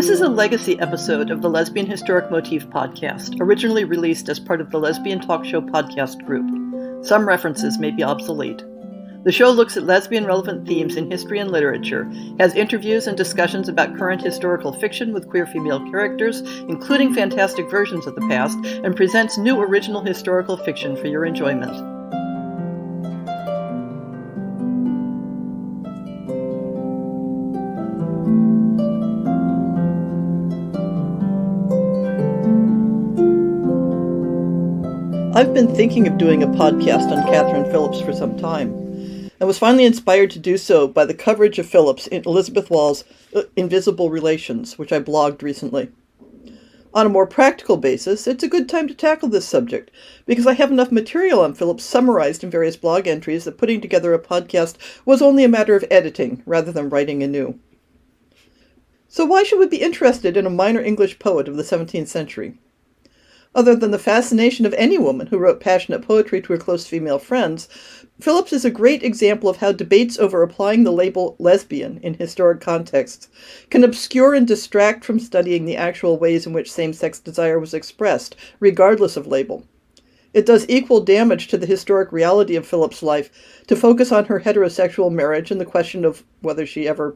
This is a legacy episode of the Lesbian Historic Motif podcast, originally released as part of the Lesbian Talk Show podcast group. Some references may be obsolete. The show looks at lesbian-relevant themes in history and literature, has interviews and discussions about current historical fiction with queer female characters, including fantastic versions of the past, and presents new original historical fiction for your enjoyment. I've been thinking of doing a podcast on Katherine Phillips for some time, and was finally inspired to do so by the coverage of Phillips in Elizabeth Wall's Invisible Relations, which I blogged recently. On a more practical basis, it's a good time to tackle this subject, because I have enough material on Phillips summarized in various blog entries that putting together a podcast was only a matter of editing, rather than writing anew. So why should we be interested in a minor English poet of the 17th century? Other than the fascination of any woman who wrote passionate poetry to her close female friends, Phillips is a great example of how debates over applying the label lesbian in historic contexts can obscure and distract from studying the actual ways in which same-sex desire was expressed, regardless of label. It does equal damage to the historic reality of Phillips' life to focus on her heterosexual marriage and the question of whether she ever,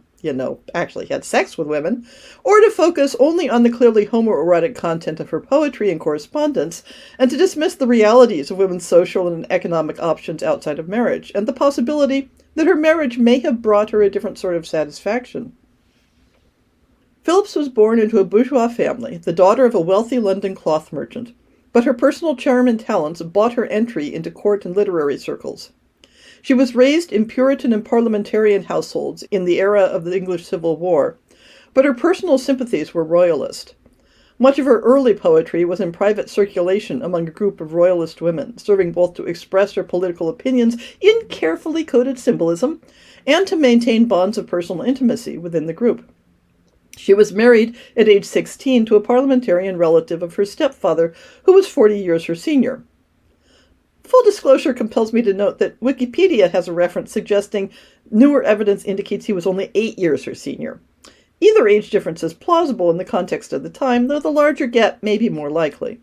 actually had sex with women, or to focus only on the clearly homoerotic content of her poetry and correspondence, and to dismiss the realities of women's social and economic options outside of marriage, and the possibility that her marriage may have brought her a different sort of satisfaction. Phillips was born into a bourgeois family, the daughter of a wealthy London cloth merchant, but her personal charm and talents bought her entry into court and literary circles. She was raised in Puritan and parliamentarian households in the era of the English Civil War, but her personal sympathies were royalist. Much of her early poetry was in private circulation among a group of royalist women, serving both to express her political opinions in carefully coded symbolism and to maintain bonds of personal intimacy within the group. She was married at age 16 to a parliamentarian relative of her stepfather, who was 40 years her senior. Full disclosure compels me to note that Wikipedia has a reference suggesting newer evidence indicates he was only 8 years her senior. Either age difference is plausible in the context of the time, though the larger gap may be more likely.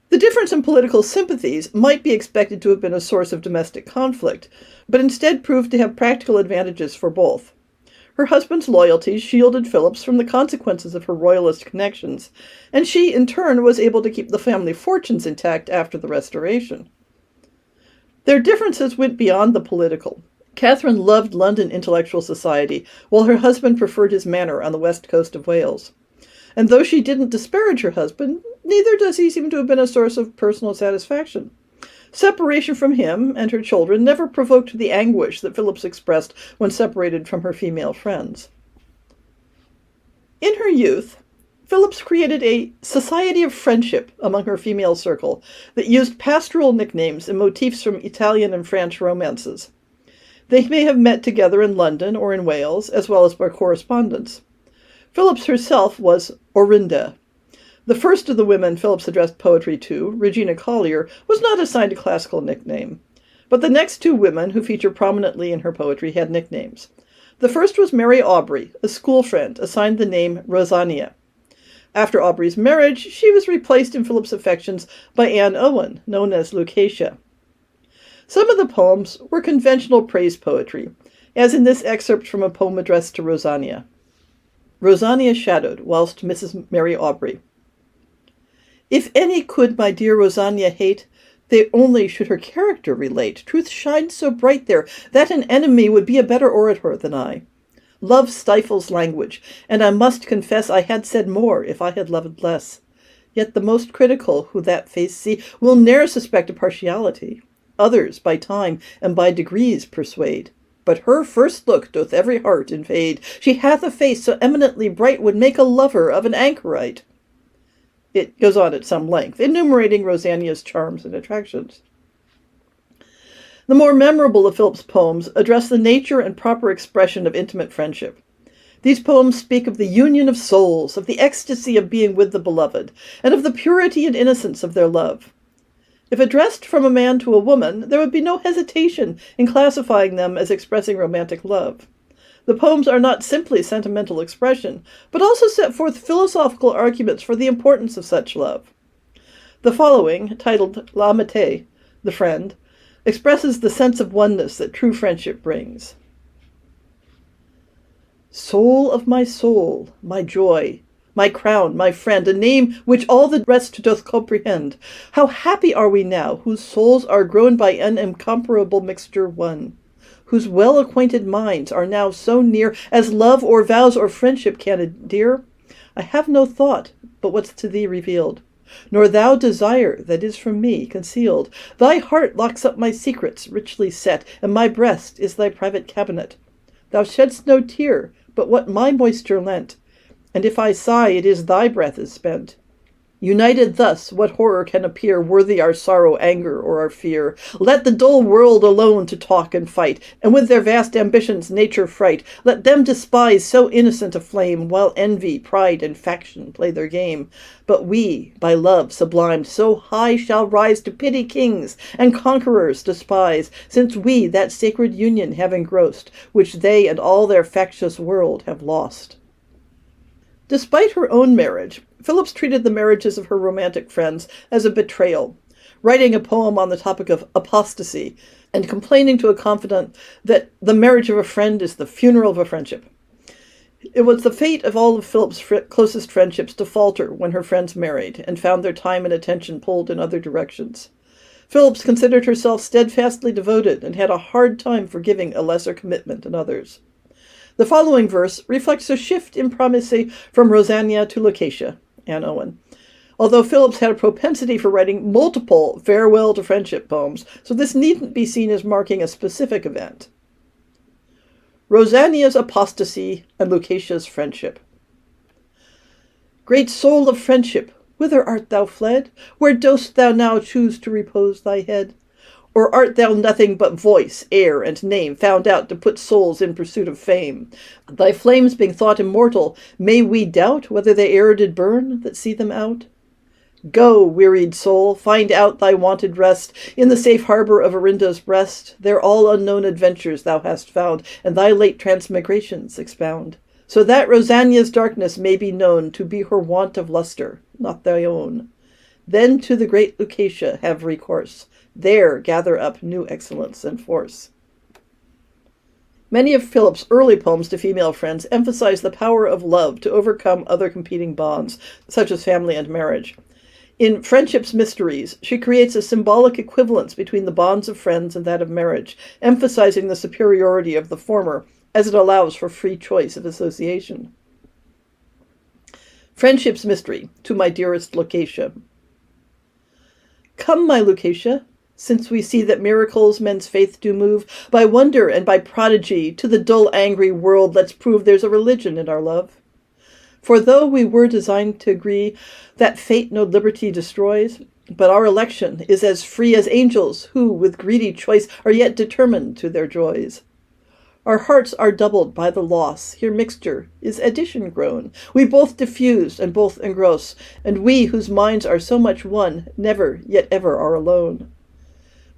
The difference in political sympathies might be expected to have been a source of domestic conflict, but instead proved to have practical advantages for both. Her husband's loyalties shielded Phillips from the consequences of her royalist connections, and she, in turn, was able to keep the family fortunes intact after the Restoration. Their differences went beyond the political. Katherine loved London intellectual society, while her husband preferred his manor on the west coast of Wales. And though she didn't disparage her husband, neither does he seem to have been a source of personal satisfaction. Separation from him and her children never provoked the anguish that Phillips expressed when separated from her female friends. In her youth, Phillips created a society of friendship among her female circle that used pastoral nicknames and motifs from Italian and French romances. They may have met together in London or in Wales, as well as by correspondence. Phillips herself was Orinda. The first of the women Phillips addressed poetry to, Regina Collier, was not assigned a classical nickname, but the next two women who feature prominently in her poetry had nicknames. The first was Mary Aubrey, a school friend, assigned the name Rosania. After Aubrey's marriage, she was replaced in Phillips' affections by Anne Owen, known as Lucatia. Some of the poems were conventional praise poetry, as in this excerpt from a poem addressed to Rosania. Rosania shadowed, whilst Mrs. Mary Aubrey. If any could my dear Rosania hate, they only should her character relate. Truth shines so bright there, that an enemy would be a better orator than I. Love stifles language, and I must confess I had said more if I had loved less. Yet the most critical who that face see will ne'er suspect a partiality. Others by time and by degrees persuade. But her first look doth every heart invade. She hath a face so eminently bright would make a lover of an anchorite. It goes on at some length, enumerating Rosania's charms and attractions. The more memorable of Phillips' poems address the nature and proper expression of intimate friendship. These poems speak of the union of souls, of the ecstasy of being with the beloved, and of the purity and innocence of their love. If addressed from a man to a woman, there would be no hesitation in classifying them as expressing romantic love. The poems are not simply sentimental expression, but also set forth philosophical arguments for the importance of such love. The following, titled L'Amitié, the friend, expresses the sense of oneness that true friendship brings. Soul of my soul, my joy, my crown, my friend, a name which all the rest doth comprehend, how happy are we now, whose souls are grown by an incomparable mixture one, whose well-acquainted minds are now so near as love or vows or friendship can endear? I have no thought but what's to thee revealed, nor thou desire that is from me concealed. Thy heart locks up my secrets richly set, and my breast is thy private cabinet. Thou shedst no tear but what my moisture lent, and if I sigh, it is thy breath is spent. United thus, what horror can appear worthy our sorrow, anger, or our fear? Let the dull world alone to talk and fight, and with their vast ambitions nature fright. Let them despise so innocent a flame, while envy, pride, and faction play their game. But we, by love sublimed so high, shall rise to pity kings, and conquerors despise, since we that sacred union have engrossed, which they and all their factious world have lost. Despite her own marriage, Phillips treated the marriages of her romantic friends as a betrayal, writing a poem on the topic of apostasy and complaining to a confidant that the marriage of a friend is the funeral of a friendship. It was the fate of all of Phillips' closest friendships to falter when her friends married and found their time and attention pulled in other directions. Phillips considered herself steadfastly devoted and had a hard time forgiving a lesser commitment in others. The following verse reflects a shift in primacy from Rosanna to Lucatia, Anne Owen, although Phillips had a propensity for writing multiple farewell to friendship poems, so this needn't be seen as marking a specific event. Rosanna's apostasy and Lucatia's friendship. Great soul of friendship, whither art thou fled? Where dost thou now choose to repose thy head? Or art thou nothing but voice, air, and name, found out to put souls in pursuit of fame? Thy flames being thought immortal, may we doubt whether they e'er did burn that see them out? Go, wearied soul, find out thy wonted rest in the safe harbor of Arinda's breast. There all unknown adventures thou hast found, and thy late transmigrations expound, so that Rosanna's darkness may be known to be her want of lustre, not thy own. Then to the great Lucatia have recourse, there gather up new excellence and force. Many of Phillips' early poems to female friends emphasize the power of love to overcome other competing bonds, such as family and marriage. In Friendship's Mysteries, she creates a symbolic equivalence between the bonds of friends and that of marriage, emphasizing the superiority of the former, as it allows for free choice of association. Friendship's Mystery, to my dearest Lucatia. Come, my Lucatia, since we see that miracles men's faith do move, by wonder and by prodigy, to the dull angry world let's prove there's a religion in our love. For though we were designed to agree that fate no liberty destroys, but our election is as free as angels, who, with greedy choice, are yet determined to their joys. Our hearts are doubled by the loss, here mixture is addition grown. We both diffuse and both engross, and we whose minds are so much one, never yet ever are alone.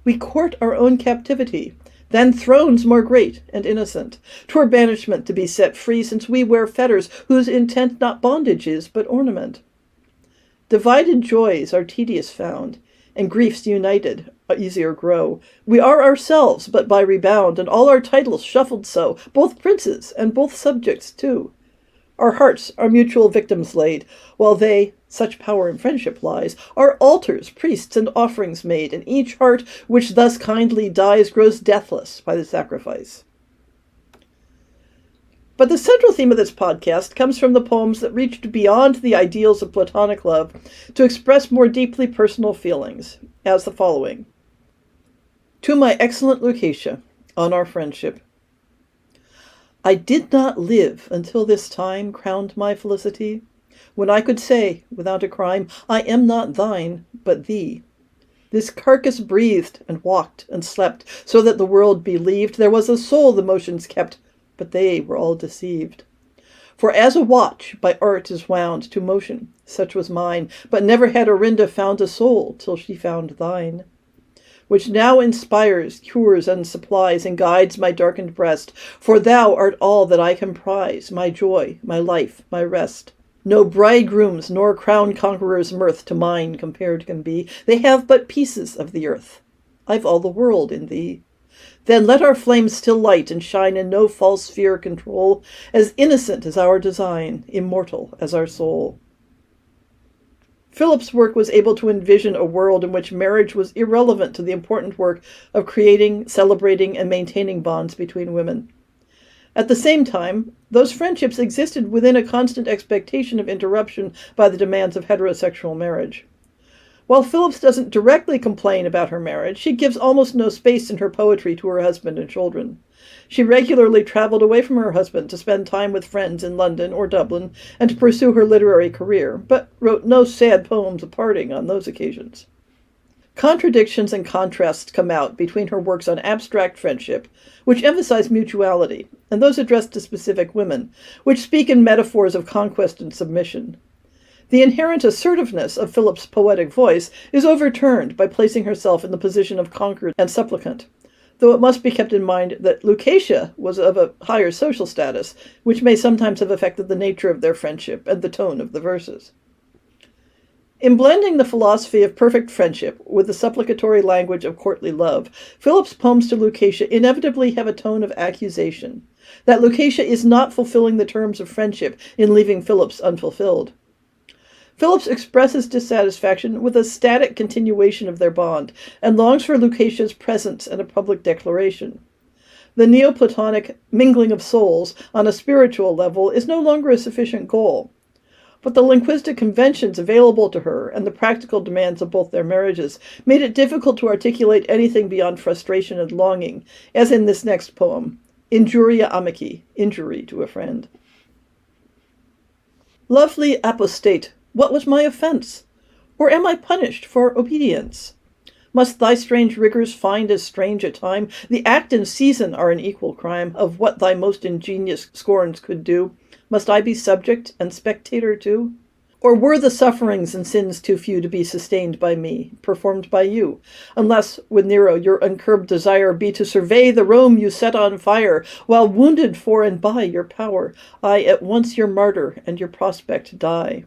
We court our own captivity, than thrones more great and innocent. 'Twere banishment to be set free, since we wear fetters whose intent not bondage is, but ornament. Divided joys are tedious found, and griefs united easier grow. We are ourselves, but by rebound, and all our titles shuffled so, both princes and both subjects too. Our hearts are mutual victims laid, while they, such power in friendship lies, are altars, priests, and offerings made, and each heart which thus kindly dies grows deathless by the sacrifice. But the central theme of this podcast comes from the poems that reached beyond the ideals of platonic love to express more deeply personal feelings, as the following. To my excellent Lucatia, on our friendship. I did not live until this time crowned my felicity, when I could say, without a crime, I am not thine, but thee. This carcass breathed and walked and slept, so that the world believed there was a soul the motions kept, but they were all deceived. For as a watch by art is wound to motion, such was mine, but never had Orinda found a soul till she found thine. which now inspires, cures, and supplies, and guides my darkened breast. For thou art all that I can prize, my joy, my life, my rest. No bridegroom's nor crowned conqueror's mirth to mine compared can be. They have but pieces of the earth. I've all the world in thee. Then let our flames still light and shine, and no false fear control, as innocent as our design, immortal as our soul. Philip's work was able to envision a world in which marriage was irrelevant to the important work of creating, celebrating, and maintaining bonds between women. At the same time, those friendships existed within a constant expectation of interruption by the demands of heterosexual marriage. While Phillips doesn't directly complain about her marriage, she gives almost no space in her poetry to her husband and children. She regularly traveled away from her husband to spend time with friends in London or Dublin and to pursue her literary career, but wrote no sad poems of parting on those occasions. Contradictions and contrasts come out between her works on abstract friendship, which emphasize mutuality, and those addressed to specific women, which speak in metaphors of conquest and submission. The inherent assertiveness of Philip's poetic voice is overturned by placing herself in the position of conquered and supplicant, though it must be kept in mind that Lucatia was of a higher social status, which may sometimes have affected the nature of their friendship and the tone of the verses. In blending the philosophy of perfect friendship with the supplicatory language of courtly love, Philip's poems to Lucatia inevitably have a tone of accusation, that Lucatia is not fulfilling the terms of friendship in leaving Philip's unfulfilled. Phillips expresses dissatisfaction with a static continuation of their bond, and longs for Lucatia's presence and a public declaration. The Neoplatonic mingling of souls on a spiritual level is no longer a sufficient goal, but the linguistic conventions available to her and the practical demands of both their marriages made it difficult to articulate anything beyond frustration and longing, as in this next poem, Injuria Amici, Injury to a Friend. Lovely apostate, what was my offense? Or am I punished for obedience? Must thy strange rigors find as strange a time? The act and season are an equal crime of what thy most ingenious scorns could do. Must I be subject and spectator too? Or were the sufferings and sins too few to be sustained by me, performed by you? Unless, with Nero, your uncurbed desire be to survey the Rome you set on fire, while wounded for and by your power, I at once your martyr and your prospect die.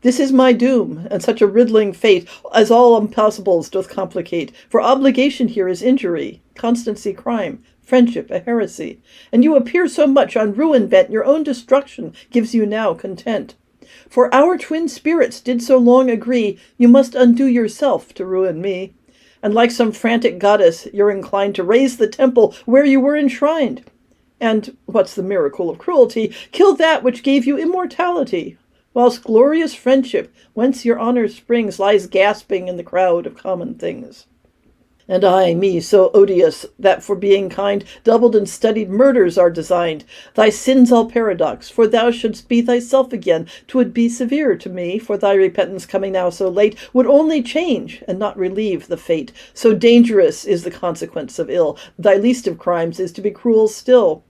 This is my doom, and such a riddling fate as all impossibles doth complicate. For obligation here is injury, constancy crime, friendship a heresy. And you appear so much on ruin bent, your own destruction gives you now content. For our twin spirits did so long agree, you must undo yourself to ruin me. And like some frantic goddess, you're inclined to raise the temple where you were enshrined. And, what's the miracle of cruelty, kill that which gave you immortality. Whilst glorious friendship, whence your honor springs, lies gasping in the crowd of common things. And I, me, so odious, that for being kind, doubled and studied murders are designed. Thy sins all paradox, for thou shouldst be thyself again. 'Twould be severe to me, for thy repentance coming now so late, would only change, and not relieve the fate. So dangerous is the consequence of ill, thy least of crimes is to be cruel still.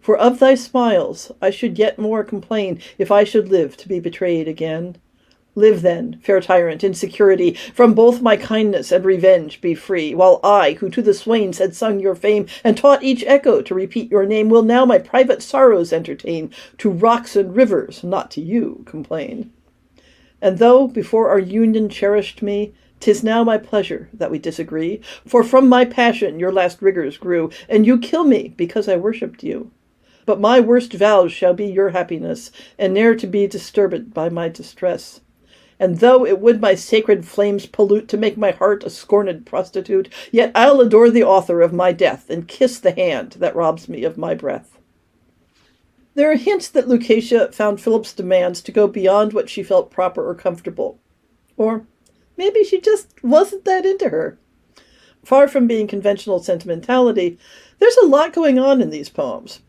For of thy smiles I should yet more complain, if I should live to be betrayed again. Live then, fair tyrant, in security, from both my kindness and revenge be free, while I, who to the swains had sung your fame, and taught each echo to repeat your name, will now my private sorrows entertain, to rocks and rivers, not to you, complain. And though before our union cherished me, 'tis now my pleasure that we disagree, for from my passion your last rigors grew, and you kill me because I worshipped you. But my worst vows shall be your happiness, and ne'er to be disturbed by my distress. And though it would my sacred flames pollute to make my heart a scorned prostitute, yet I'll adore the author of my death, and kiss the hand that robs me of my breath. There are hints that Lucatia found Philip's demands to go beyond what she felt proper or comfortable. Or maybe she just wasn't that into her. Far from being conventional sentimentality, there's a lot going on in these poems.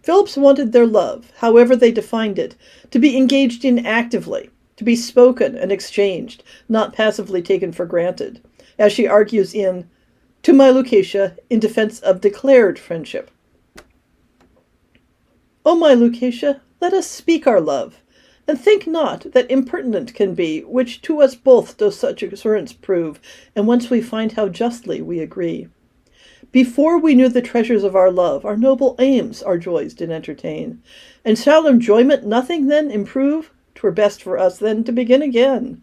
Phillips wanted their love, however they defined it, to be engaged in actively, to be spoken and exchanged, not passively taken for granted, as she argues in To My Lucatia, in defense of declared friendship. O my Lucatia, let us speak our love. And think not that impertinent can be, which to us both does such assurance prove, and once we find how justly we agree. Before we knew the treasures of our love, our noble aims our joys did entertain. And shall enjoyment nothing then improve? 'Twere best for us then to begin again.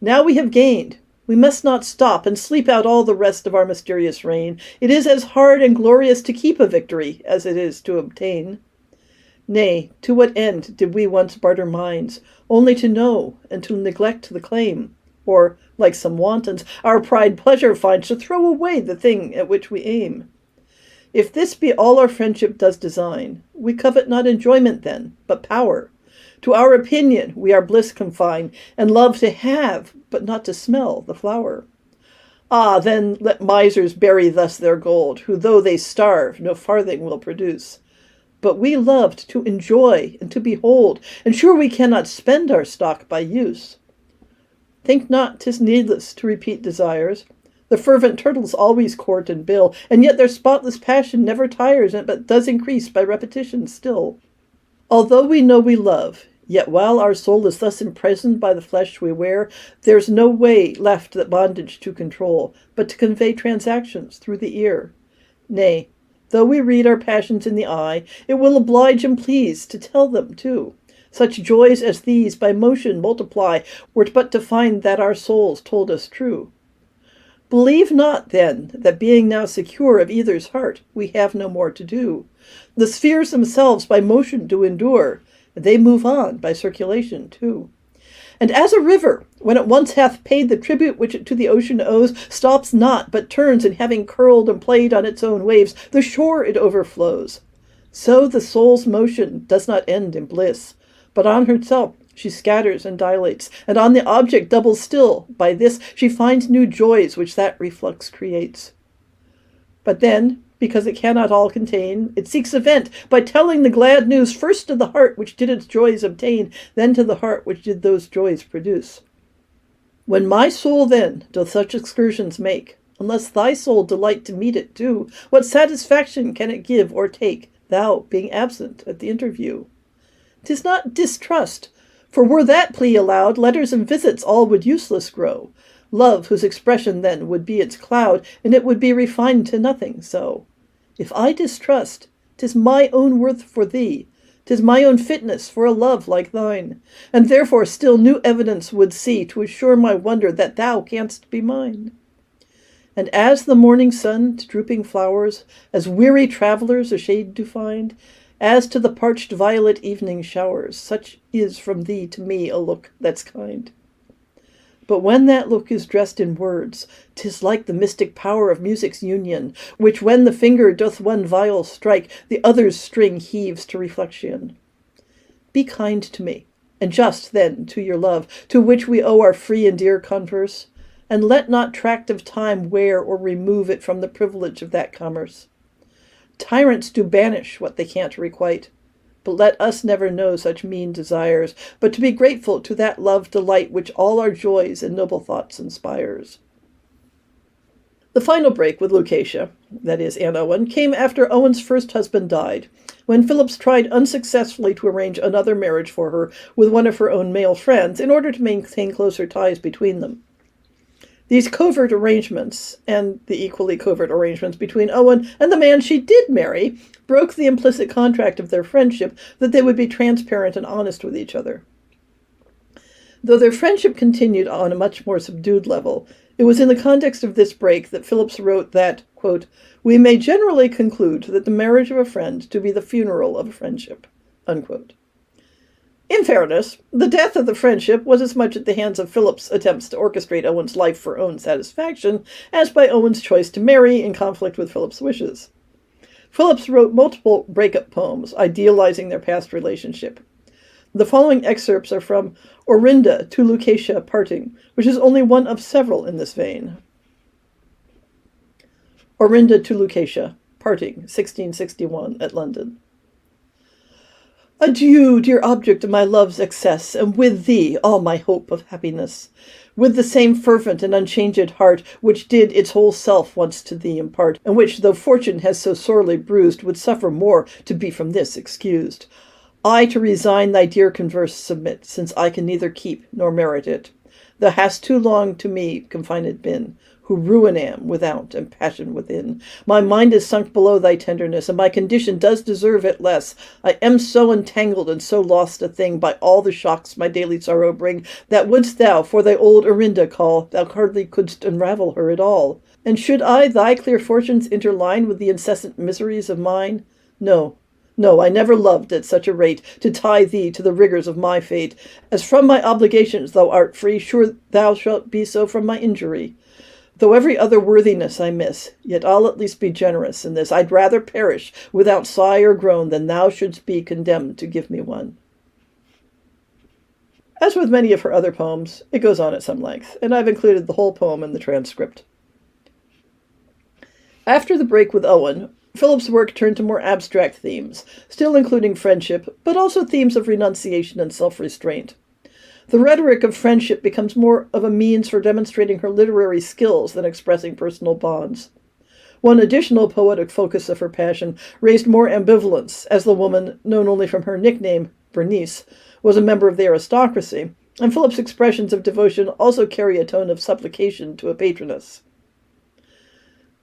Now we have gained. We must not stop and sleep out all the rest of our mysterious reign. It is as hard and glorious to keep a victory as it is to obtain. Nay, to what end did we once barter minds, only to know and to neglect the claim? Or, like some wantons, our pride pleasure finds to throw away the thing at which we aim. If this be all our friendship does design, we covet not enjoyment then, but power. To our opinion we our bliss confine, and love to have, but not to smell, the flower. Ah, then let misers bury thus their gold, who though they starve, no farthing will produce. But we loved to enjoy and to behold, and sure we cannot spend our stock by use. Think not 'tis needless to repeat desires. The fervent turtles always court and bill, and yet their spotless passion never tires, but does increase by repetition still. Although we know we love, yet while our soul is thus imprisoned by the flesh we wear, there's no way left that bondage to control, but to convey transactions through the ear. Nay, though we read our passions in the eye, it will oblige and please to tell them too. Such joys as these by motion multiply, were but to find that our souls told us true. Believe not, then, that being now secure of either's heart, we have no more to do. The spheres themselves by motion do endure, and they move on by circulation too. And as a river, when it once hath paid the tribute which it to the ocean owes, stops not, but turns, and having curled and played on its own waves, the shore it overflows. So the soul's motion does not end in bliss, but on herself she scatters and dilates, and on the object doubles still. By this she finds new joys which that reflux creates. But then, because it cannot all contain, it seeks a vent by telling the glad news first to the heart which did its joys obtain, then to the heart which did those joys produce. When my soul then doth such excursions make, unless thy soul delight to meet it too, what satisfaction can it give or take, thou being absent at the interview? 'Tis not distrust, for were that plea allowed, letters and visits all would useless grow. Love, whose expression then would be its cloud, and it would be refined to nothing so. If I distrust, 'tis my own worth for thee, 'tis my own fitness for a love like thine, and therefore still new evidence would see to assure my wonder that thou canst be mine. And as the morning sun to drooping flowers, as weary travellers a shade do find, as to the parched violet evening showers, such is from thee to me a look that's kind. But when that look is dressed in words, 'tis like the mystic power of music's union, which when the finger doth one viol strike, the other's string heaves to reflection. Be kind to me, and just then to your love, to which we owe our free and dear converse, and let not tract of time wear or remove it from the privilege of that commerce. Tyrants do banish what they can't requite, but let us never know such mean desires, but to be grateful to that love delight which all our joys and noble thoughts inspires. The final break with Lucatia, that is, Anne Owen, came after Owen's first husband died, when Phillips tried unsuccessfully to arrange another marriage for her with one of her own male friends in order to maintain closer ties between them. These covert arrangements, and the equally covert arrangements between Owen and the man she did marry, broke the implicit contract of their friendship that they would be transparent and honest with each other. Though their friendship continued on a much more subdued level, it was in the context of this break that Phillips wrote that, quote, "We may generally conclude that the marriage of a friend to be the funeral of a friendship," unquote. In fairness, the death of the friendship was as much at the hands of Phillips' attempts to orchestrate Owen's life for own satisfaction as by Owen's choice to marry in conflict with Phillips' wishes. Phillips wrote multiple breakup poems idealizing their past relationship. The following excerpts are from Orinda to Lucatia Parting, which is only one of several in this vein. Orinda to Lucatia Parting, 1661, at London. Adieu, dear object of my love's excess, and with thee all my hope of happiness. With the same fervent and unchanged heart, which did its whole self once to thee impart, and which, though fortune has so sorely bruised, would suffer more to be from this excused. I to resign thy dear converse submit, since I can neither keep nor merit it. Thou hast too long to me confined been, who ruin am without and passion within. My mind is sunk below thy tenderness, and my condition does deserve it less. I am so entangled and so lost a thing by all the shocks my daily sorrow bring, that wouldst thou for thy old Orinda call, thou hardly couldst unravel her at all. And should I thy clear fortunes interline with the incessant miseries of mine? No, no, I never loved at such a rate to tie thee to the rigors of my fate, as from my obligations thou art free, sure thou shalt be so from my injury. Though every other worthiness I miss, yet I'll at least be generous in this. I'd rather perish without sigh or groan than thou shouldst be condemned to give me one. As with many of her other poems, it goes on at some length, and I've included the whole poem in the transcript. After the break with Owen, Philip's work turned to more abstract themes, still including friendship, but also themes of renunciation and self-restraint. The rhetoric of friendship becomes more of a means for demonstrating her literary skills than expressing personal bonds. One additional poetic focus of her passion raised more ambivalence, as the woman, known only from her nickname, Bernice, was a member of the aristocracy, and Philip's expressions of devotion also carry a tone of supplication to a patroness.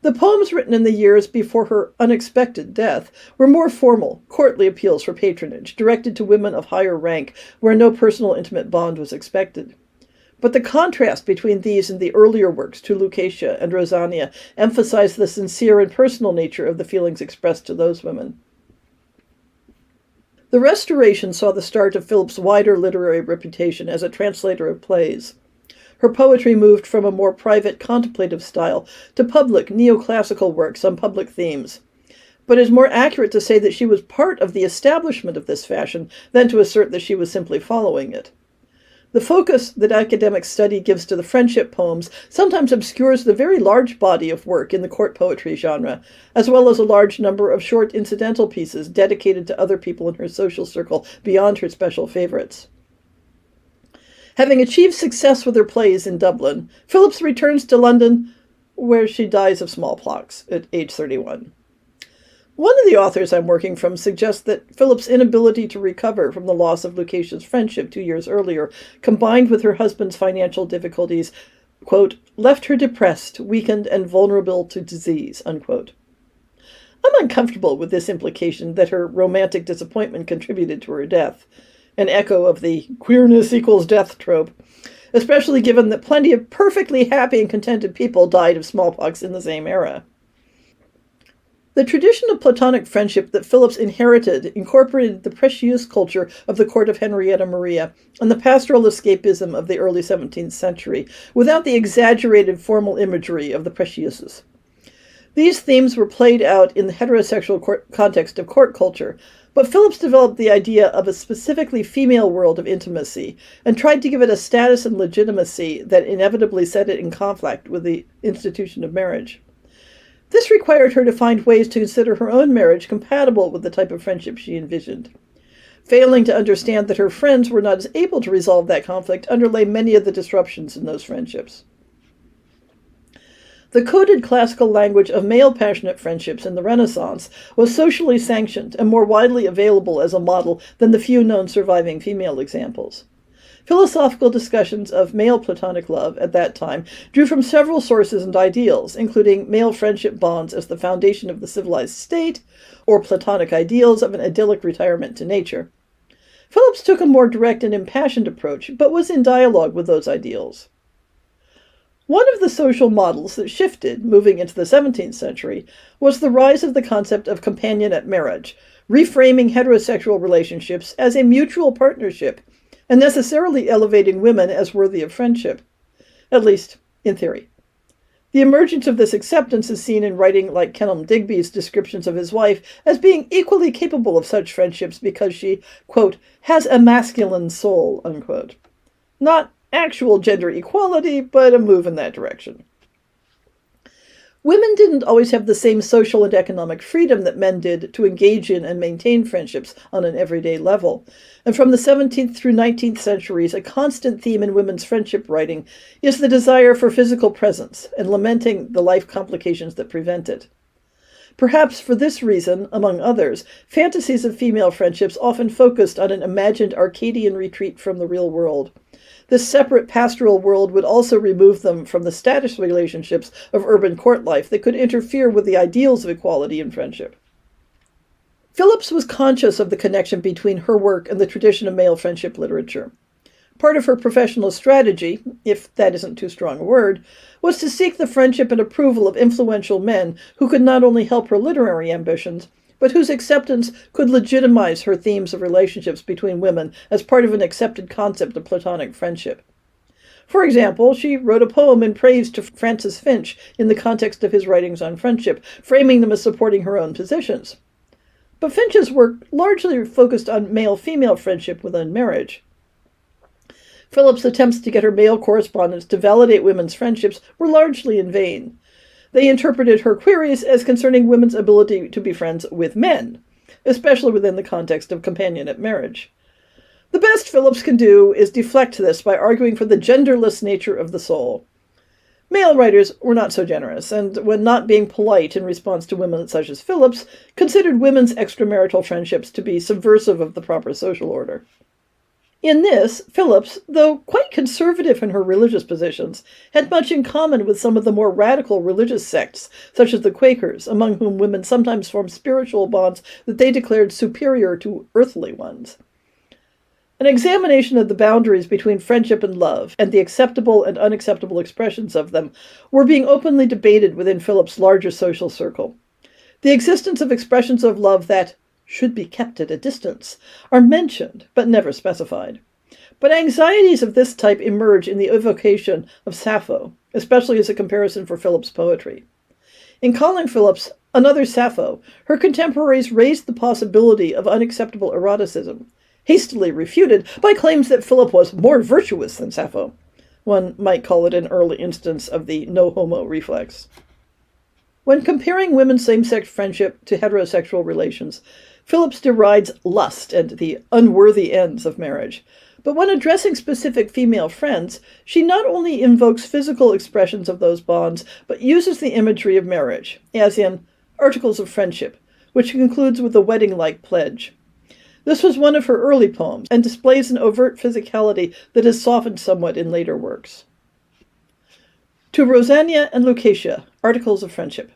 The poems written in the years before her unexpected death were more formal, courtly appeals for patronage, directed to women of higher rank, where no personal intimate bond was expected. But the contrast between these and the earlier works, To Lucatia and Rosania, emphasized the sincere and personal nature of the feelings expressed to those women. The Restoration saw the start of Philip's wider literary reputation as a translator of plays. Her poetry moved from a more private contemplative style to public neoclassical works on public themes. But it is more accurate to say that she was part of the establishment of this fashion than to assert that she was simply following it. The focus that academic study gives to the friendship poems sometimes obscures the very large body of work in the court poetry genre, as well as a large number of short incidental pieces dedicated to other people in her social circle beyond her special favorites. Having achieved success with her plays in Dublin, Phillips returns to London, where she dies of smallpox at age 31. One of the authors I'm working from suggests that Phillips' inability to recover from the loss of Lucatia's friendship 2 years earlier, combined with her husband's financial difficulties, quote, left her depressed, weakened, and vulnerable to disease, unquote. I'm uncomfortable with this implication that her romantic disappointment contributed to her death, an echo of the queerness equals death trope, especially given that plenty of perfectly happy and contented people died of smallpox in the same era. The tradition of Platonic friendship that Phillips inherited incorporated the precious culture of the court of Henrietta Maria and the pastoral escapism of the early 17th century, without the exaggerated formal imagery of the precieuses. These themes were played out in the heterosexual context of court culture, but Phillips developed the idea of a specifically female world of intimacy and tried to give it a status and legitimacy that inevitably set it in conflict with the institution of marriage. This required her to find ways to consider her own marriage compatible with the type of friendship she envisioned. Failing to understand that her friends were not as able to resolve that conflict underlay many of the disruptions in those friendships. The coded classical language of male passionate friendships in the Renaissance was socially sanctioned and more widely available as a model than the few known surviving female examples. Philosophical discussions of male platonic love at that time drew from several sources and ideals, including male friendship bonds as the foundation of the civilized state, or platonic ideals of an idyllic retirement to nature. Phillips took a more direct and impassioned approach, but was in dialogue with those ideals. One of the social models that shifted, moving into the 17th century, was the rise of the concept of companionate marriage, reframing heterosexual relationships as a mutual partnership, and necessarily elevating women as worthy of friendship, at least in theory. The emergence of this acceptance is seen in writing like Kenelm Digby's descriptions of his wife as being equally capable of such friendships because she, quote, has a masculine soul, unquote. Not actual gender equality, but a move in that direction. Women didn't always have the same social and economic freedom that men did to engage in and maintain friendships on an everyday level. And from the 17th through 19th centuries, a constant theme in women's friendship writing is the desire for physical presence and lamenting the life complications that prevent it. Perhaps for this reason, among others, fantasies of female friendships often focused on an imagined Arcadian retreat from the real world. This separate pastoral world would also remove them from the status relationships of urban court life that could interfere with the ideals of equality in friendship. Phillips was conscious of the connection between her work and the tradition of male friendship literature. Part of her professional strategy, if that isn't too strong a word, was to seek the friendship and approval of influential men who could not only help her literary ambitions, but whose acceptance could legitimize her themes of relationships between women as part of an accepted concept of platonic friendship. For example, she wrote a poem in praise to Francis Finch in the context of his writings on friendship, framing them as supporting her own positions. But Finch's work largely focused on male-female friendship within marriage. Phillips' attempts to get her male correspondents to validate women's friendships were largely in vain. They interpreted her queries as concerning women's ability to be friends with men, especially within the context of companionate marriage. The best Phillips can do is deflect this by arguing for the genderless nature of the soul. Male writers were not so generous, and when not being polite in response to women such as Phillips, considered women's extramarital friendships to be subversive of the proper social order. In this, Phillips, though quite conservative in her religious positions, had much in common with some of the more radical religious sects, such as the Quakers, among whom women sometimes formed spiritual bonds that they declared superior to earthly ones. An examination of the boundaries between friendship and love, and the acceptable and unacceptable expressions of them, were being openly debated within Phillips' larger social circle. The existence of expressions of love that should be kept at a distance are mentioned, but never specified. But anxieties of this type emerge in the evocation of Sappho, especially as a comparison for Phillips' poetry. In calling Phillips another Sappho, her contemporaries raised the possibility of unacceptable eroticism, hastily refuted by claims that Philip was more virtuous than Sappho. One might call it an early instance of the no-homo reflex. When comparing women's same-sex friendship to heterosexual relations, Phillips derides lust and the unworthy ends of marriage. But when addressing specific female friends, she not only invokes physical expressions of those bonds, but uses the imagery of marriage, as in Articles of Friendship, which concludes with a wedding-like pledge. This was one of her early poems, and displays an overt physicality that has softened somewhat in later works. To Rosania and Lucatia, Articles of Friendship.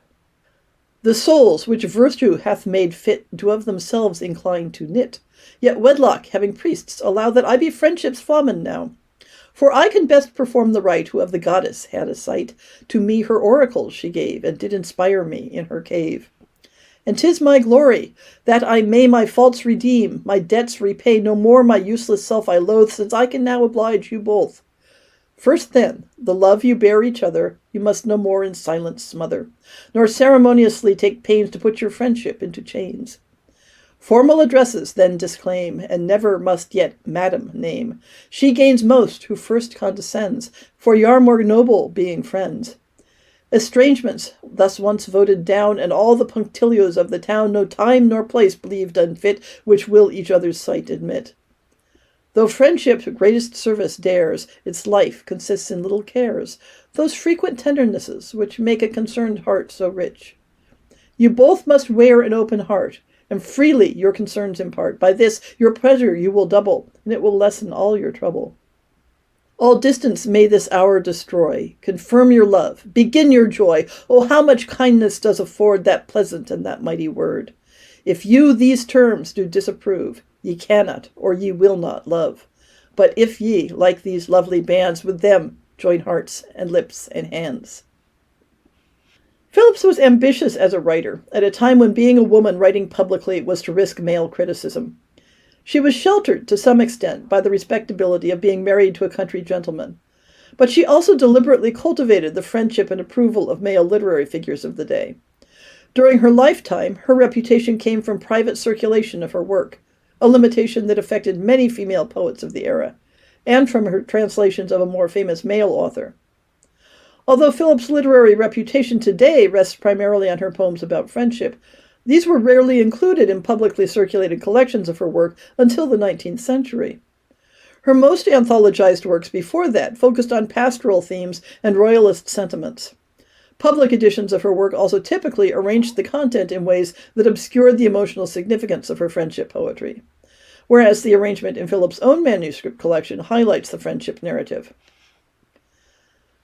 The souls which virtue hath made fit do of themselves incline to knit. Yet wedlock, having priests, allow that I be friendship's foeman now. For I can best perform the rite who of the goddess had a sight. To me her oracles she gave, and did inspire me in her cave. And 'tis my glory, that I may my faults redeem, my debts repay, no more my useless self I loathe, since I can now oblige you both. First then, the love you bear each other, you must no more in silence smother, nor ceremoniously take pains to put your friendship into chains. Formal addresses then disclaim, and never must yet madam name. She gains most who first condescends, for y'are more noble being friends. Estrangements thus once voted down, and all the punctilios of the town no time nor place believed unfit, which will each other's sight admit. Though friendship greatest service dares, its life consists in little cares, those frequent tendernesses which make a concerned heart so rich. You both must wear an open heart, and freely your concerns impart. By this your pleasure you will double, and it will lessen all your trouble. All distance may this hour destroy. Confirm your love, begin your joy. Oh, how much kindness does afford that pleasant and that mighty word. If you these terms do disapprove, ye cannot, or ye will not love. But if ye, like these lovely bands, with them join hearts and lips and hands. Phillips was ambitious as a writer, at a time when being a woman writing publicly was to risk male criticism. She was sheltered, to some extent, by the respectability of being married to a country gentleman. But she also deliberately cultivated the friendship and approval of male literary figures of the day. During her lifetime, her reputation came from private circulation of her work, a limitation that affected many female poets of the era, and from her translations of a more famous male author. Although Phillips' literary reputation today rests primarily on her poems about friendship, these were rarely included in publicly circulated collections of her work until the 19th century. Her most anthologized works before that focused on pastoral themes and royalist sentiments. Public editions of her work also typically arranged the content in ways that obscured the emotional significance of her friendship poetry, whereas the arrangement in Phillips' own manuscript collection highlights the friendship narrative.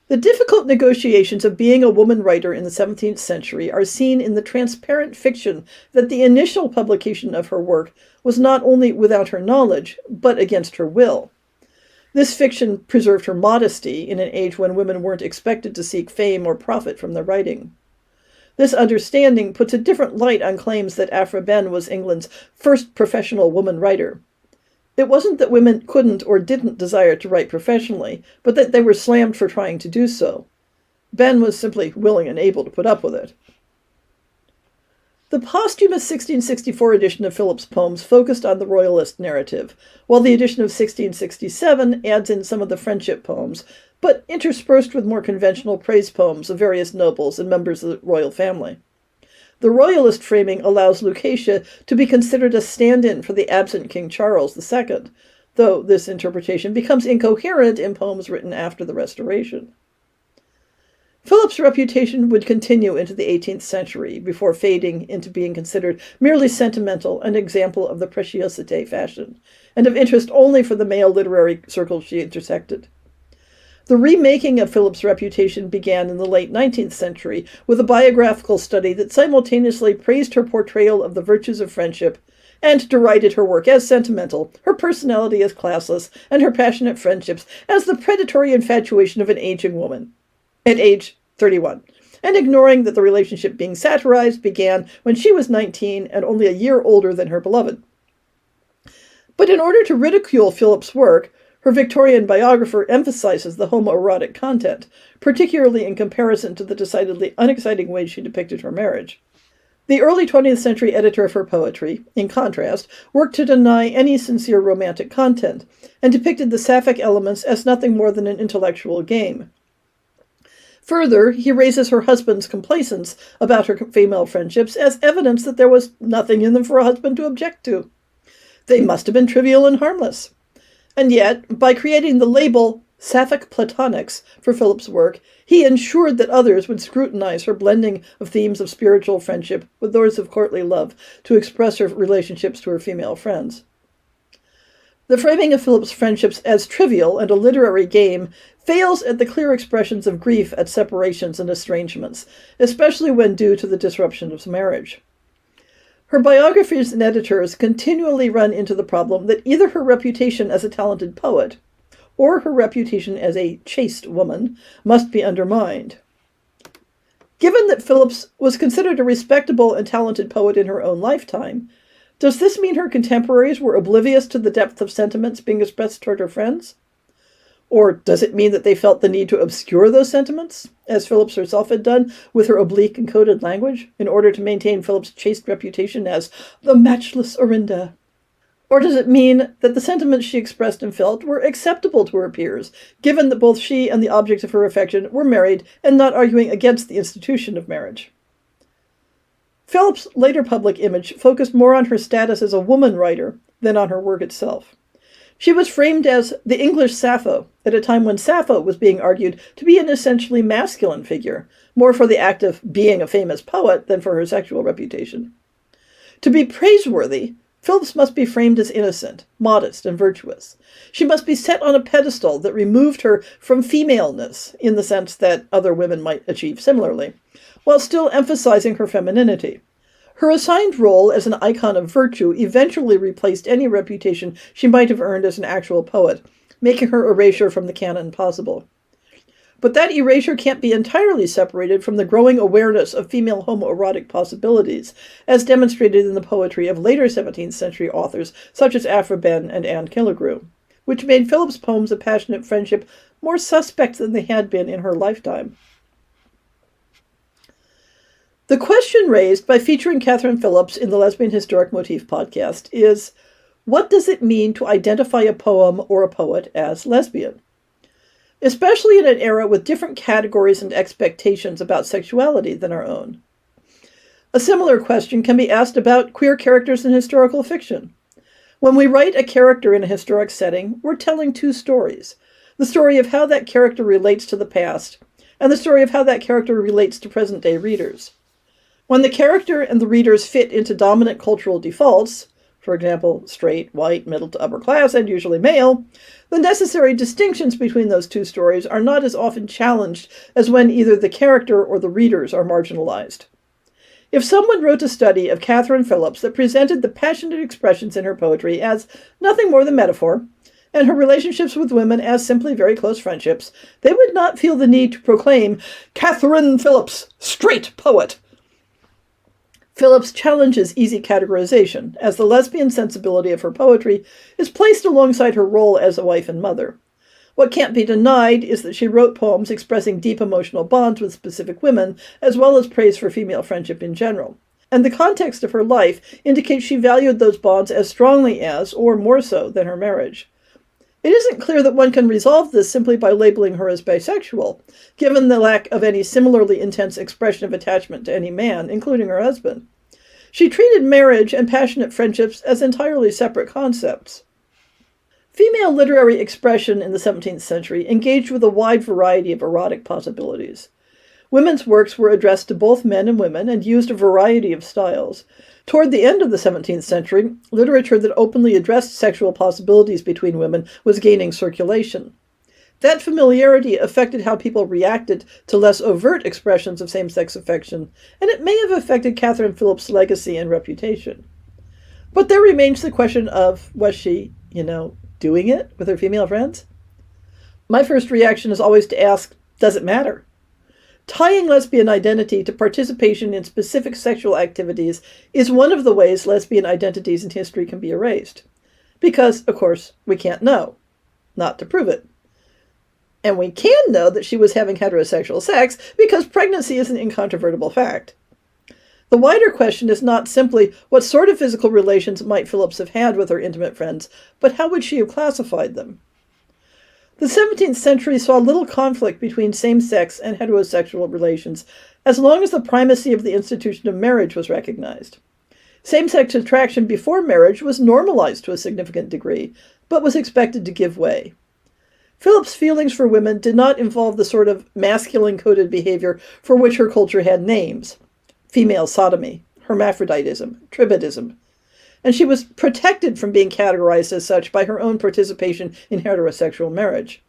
The difficult negotiations of being a woman writer in the 17th century are seen in the transparent fiction that the initial publication of her work was not only without her knowledge, but against her will. This fiction preserved her modesty in an age when women weren't expected to seek fame or profit from their writing. This understanding puts a different light on claims that Aphra Behn was England's first professional woman writer. It wasn't that women couldn't or didn't desire to write professionally, but that they were slammed for trying to do so. Behn was simply willing and able to put up with it. The posthumous 1664 edition of Phillips' poems focused on the royalist narrative, while the edition of 1667 adds in some of the friendship poems, but interspersed with more conventional praise poems of various nobles and members of the royal family. The royalist framing allows Lucatia to be considered a stand-in for the absent King Charles II, though this interpretation becomes incoherent in poems written after the Restoration. Phillips' reputation would continue into the 18th century before fading into being considered merely sentimental, an example of the preciosité fashion, and of interest only for the male literary circles she intersected. The remaking of Phillips' reputation began in the late 19th century with a biographical study that simultaneously praised her portrayal of the virtues of friendship and derided her work as sentimental, her personality as classless, and her passionate friendships as the predatory infatuation of an aging woman at age 31, and ignoring that the relationship being satirized began when she was 19 and only a year older than her beloved. But in order to ridicule Phillips' work, her Victorian biographer emphasizes the homoerotic content, particularly in comparison to the decidedly unexciting way she depicted her marriage. The early 20th century editor of her poetry, in contrast, worked to deny any sincere romantic content, and depicted the sapphic elements as nothing more than an intellectual game. Further, he raises her husband's complacence about her female friendships as evidence that there was nothing in them for a husband to object to. They must have been trivial and harmless. And yet, by creating the label Sapphic Platonics for Phillips' work, he ensured that others would scrutinize her blending of themes of spiritual friendship with those of courtly love to express her relationships to her female friends. The framing of Phillips' friendships as trivial and a literary game fails at the clear expressions of grief at separations and estrangements, especially when due to the disruption of marriage. Her biographers and editors continually run into the problem that either her reputation as a talented poet or her reputation as a chaste woman must be undermined. Given that Phillips was considered a respectable and talented poet in her own lifetime, does this mean her contemporaries were oblivious to the depth of sentiments being expressed toward her friends? Or does it mean that they felt the need to obscure those sentiments, as Phillips herself had done with her oblique and coded language, in order to maintain Phillips' chaste reputation as the matchless Orinda? Or does it mean that the sentiments she expressed and felt were acceptable to her peers, given that both she and the object of her affection were married and not arguing against the institution of marriage? Phillips' later public image focused more on her status as a woman writer than on her work itself. She was framed as the English Sappho at a time when Sappho was being argued to be an essentially masculine figure, more for the act of being a famous poet than for her sexual reputation. To be praiseworthy, Phillips must be framed as innocent, modest, and virtuous. She must be set on a pedestal that removed her from femaleness, in the sense that other women might achieve similarly, while still emphasizing her femininity. Her assigned role as an icon of virtue eventually replaced any reputation she might have earned as an actual poet, making her erasure from the canon possible. But that erasure can't be entirely separated from the growing awareness of female homoerotic possibilities, as demonstrated in the poetry of later 17th century authors such as Aphra Behn and Anne Killigrew, which made Phillips' poems of passionate friendship more suspect than they had been in her lifetime. The question raised by featuring Katherine Phillips in the Lesbian Historic Motif podcast is, what does it mean to identify a poem or a poet as lesbian? Especially in an era with different categories and expectations about sexuality than our own. A similar question can be asked about queer characters in historical fiction. When we write a character in a historic setting, we're telling two stories. The story of how that character relates to the past, and the story of how that character relates to present-day readers. When the character and the readers fit into dominant cultural defaults, for example, straight, white, middle to upper class, and usually male, the necessary distinctions between those two stories are not as often challenged as when either the character or the readers are marginalized. If someone wrote a study of Katherine Phillips that presented the passionate expressions in her poetry as nothing more than metaphor, and her relationships with women as simply very close friendships, they would not feel the need to proclaim, "Katherine Phillips, straight poet." Phillips challenges easy categorization, as the lesbian sensibility of her poetry is placed alongside her role as a wife and mother. What can't be denied is that she wrote poems expressing deep emotional bonds with specific women, as well as praise for female friendship in general. And the context of her life indicates she valued those bonds as strongly as, or more so, than her marriage. It isn't clear that one can resolve this simply by labeling her as bisexual, given the lack of any similarly intense expression of attachment to any man, including her husband. She treated marriage and passionate friendships as entirely separate concepts. Female literary expression in the 17th century engaged with a wide variety of erotic possibilities. Women's works were addressed to both men and women and used a variety of styles. Toward the end of the 17th century, literature that openly addressed sexual possibilities between women was gaining circulation. That familiarity affected how people reacted to less overt expressions of same-sex affection, and it may have affected Katherine Phillips' legacy and reputation. But there remains the question of, was she, doing it with her female friends? My first reaction is always to ask, does it matter? Tying lesbian identity to participation in specific sexual activities is one of the ways lesbian identities in history can be erased. Because, of course, we can't know. Not to prove it. And we can know that she was having heterosexual sex because pregnancy is an incontrovertible fact. The wider question is not simply what sort of physical relations might Phillips have had with her intimate friends, but how would she have classified them? The 17th century saw little conflict between same-sex and heterosexual relations, as long as the primacy of the institution of marriage was recognized. Same-sex attraction before marriage was normalized to a significant degree, but was expected to give way. Phillips' feelings for women did not involve the sort of masculine-coded behavior for which her culture had names: female sodomy, hermaphroditism, tribadism, and she was protected from being categorized as such by her own participation in heterosexual marriage.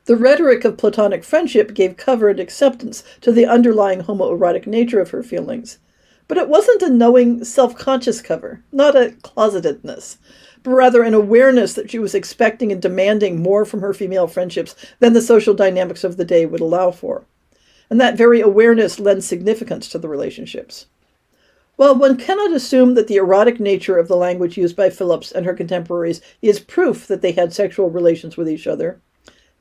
The rhetoric of platonic friendship gave cover and acceptance to the underlying homoerotic nature of her feelings, but it wasn't a knowing, self-conscious cover, not a closetedness, but rather an awareness that she was expecting and demanding more from her female friendships than the social dynamics of the day would allow for. And that very awareness lends significance to the relationships. While one cannot assume that the erotic nature of the language used by Phillips and her contemporaries is proof that they had sexual relations with each other,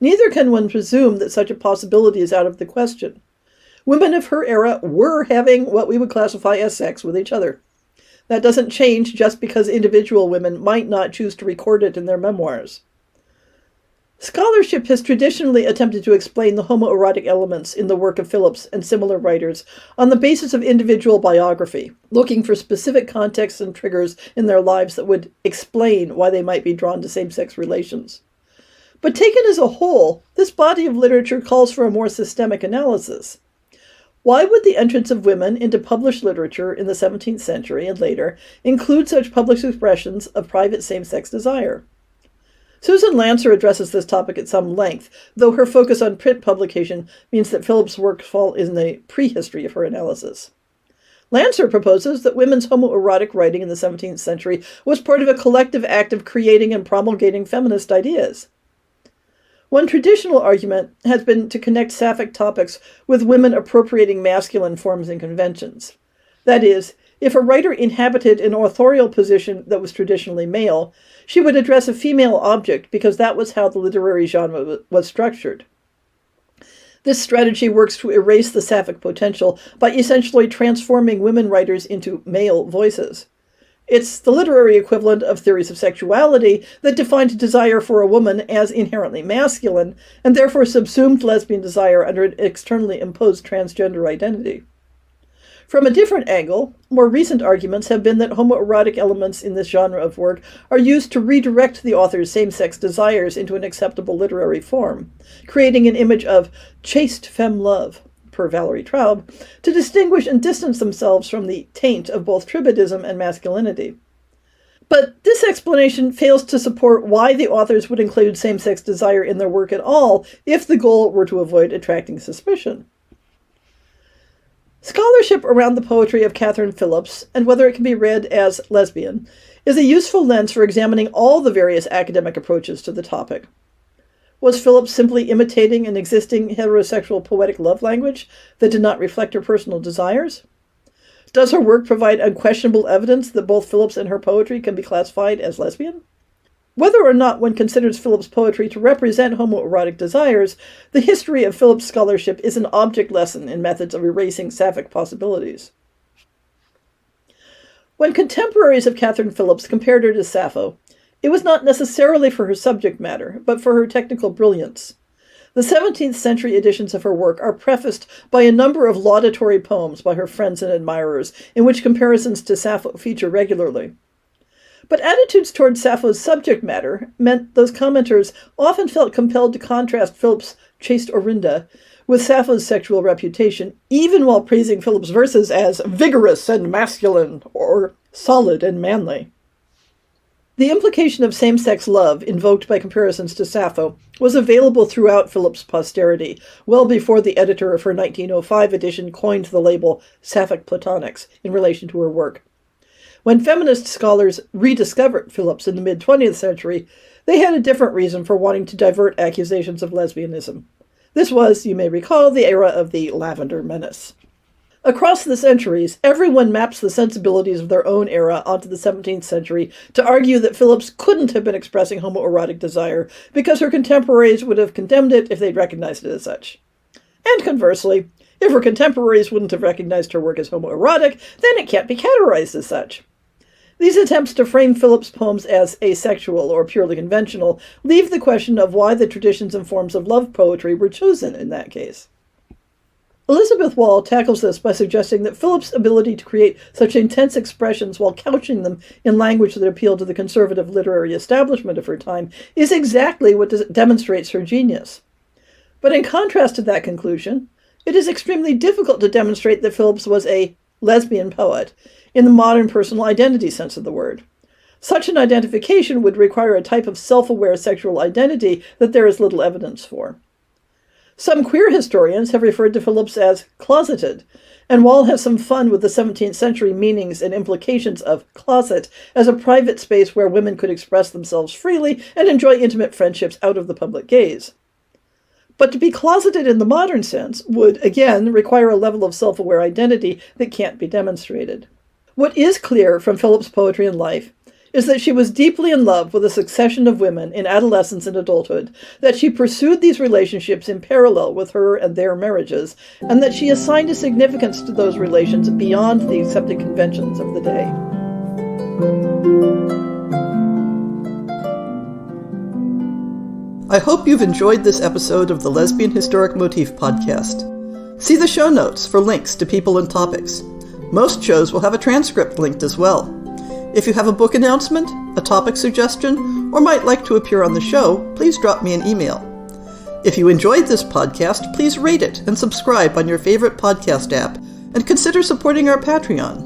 neither can one presume that such a possibility is out of the question. Women of her era were having what we would classify as sex with each other. That doesn't change just because individual women might not choose to record it in their memoirs. Scholarship has traditionally attempted to explain the homoerotic elements in the work of Phillips and similar writers on the basis of individual biography, looking for specific contexts and triggers in their lives that would explain why they might be drawn to same-sex relations. But taken as a whole, this body of literature calls for a more systemic analysis. Why would the entrance of women into published literature in the 17th century and later include such public expressions of private same-sex desire? Susan Lancer addresses this topic at some length, though her focus on print publication means that Phillips' works fall in the prehistory of her analysis. Lancer proposes that women's homoerotic writing in the 17th century was part of a collective act of creating and promulgating feminist ideas. One traditional argument has been to connect sapphic topics with women appropriating masculine forms and conventions. That is, if a writer inhabited an authorial position that was traditionally male, she would address a female object because that was how the literary genre was structured. This strategy works to erase the sapphic potential by essentially transforming women writers into male voices. It's the literary equivalent of theories of sexuality that defined desire for a woman as inherently masculine, and therefore subsumed lesbian desire under an externally imposed transgender identity. From a different angle, more recent arguments have been that homoerotic elements in this genre of work are used to redirect the author's same-sex desires into an acceptable literary form, creating an image of chaste femme love, per Valerie Traub, to distinguish and distance themselves from the taint of both tribadism and masculinity. But this explanation fails to support why the authors would include same-sex desire in their work at all if the goal were to avoid attracting suspicion. Scholarship around the poetry of Katherine Phillips, and whether it can be read as lesbian, is a useful lens for examining all the various academic approaches to the topic. Was Phillips simply imitating an existing heterosexual poetic love language that did not reflect her personal desires? Does her work provide unquestionable evidence that both Phillips and her poetry can be classified as lesbian? Whether or not one considers Phillips' poetry to represent homoerotic desires, the history of Phillips' scholarship is an object lesson in methods of erasing sapphic possibilities. When contemporaries of Katherine Phillips compared her to Sappho, it was not necessarily for her subject matter, but for her technical brilliance. The 17th century editions of her work are prefaced by a number of laudatory poems by her friends and admirers, in which comparisons to Sappho feature regularly. But attitudes toward Sappho's subject matter meant those commenters often felt compelled to contrast Phillips' chaste Orinda with Sappho's sexual reputation, even while praising Phillips' verses as vigorous and masculine, or solid and manly. The implication of same-sex love, invoked by comparisons to Sappho, was available throughout Phillips' posterity, well before the editor of her 1905 edition coined the label sapphic platonics in relation to her work. When feminist scholars rediscovered Phillips in the mid-20th century, they had a different reason for wanting to divert accusations of lesbianism. This was, you may recall, the era of the Lavender Menace. Across the centuries, everyone maps the sensibilities of their own era onto the 17th century to argue that Phillips couldn't have been expressing homoerotic desire because her contemporaries would have condemned it if they'd recognized it as such. And conversely, if her contemporaries wouldn't have recognized her work as homoerotic, then it can't be categorized as such. These attempts to frame Phillips' poems as asexual or purely conventional leave the question of why the traditions and forms of love poetry were chosen in that case. Elizabeth Wall tackles this by suggesting that Phillips' ability to create such intense expressions while couching them in language that appealed to the conservative literary establishment of her time is exactly what demonstrates her genius. But in contrast to that conclusion, it is extremely difficult to demonstrate that Phillips was a lesbian poet, in the modern personal identity sense of the word. Such an identification would require a type of self-aware sexual identity that there is little evidence for. Some queer historians have referred to Phillips as closeted, and Wall has some fun with the 17th century meanings and implications of closet as a private space where women could express themselves freely and enjoy intimate friendships out of the public gaze. But to be closeted in the modern sense would, again, require a level of self-aware identity that can't be demonstrated. What is clear from Phillips' poetry and life is that she was deeply in love with a succession of women in adolescence and adulthood, that she pursued these relationships in parallel with her and their marriages, and that she assigned a significance to those relations beyond the accepted conventions of the day. I hope you've enjoyed this episode of the Lesbian Historic Motif Podcast. See the show notes for links to people and topics. Most shows will have a transcript linked as well. If you have a book announcement, a topic suggestion, or might like to appear on the show, please drop me an email. If you enjoyed this podcast, please rate it and subscribe on your favorite podcast app, and consider supporting our Patreon.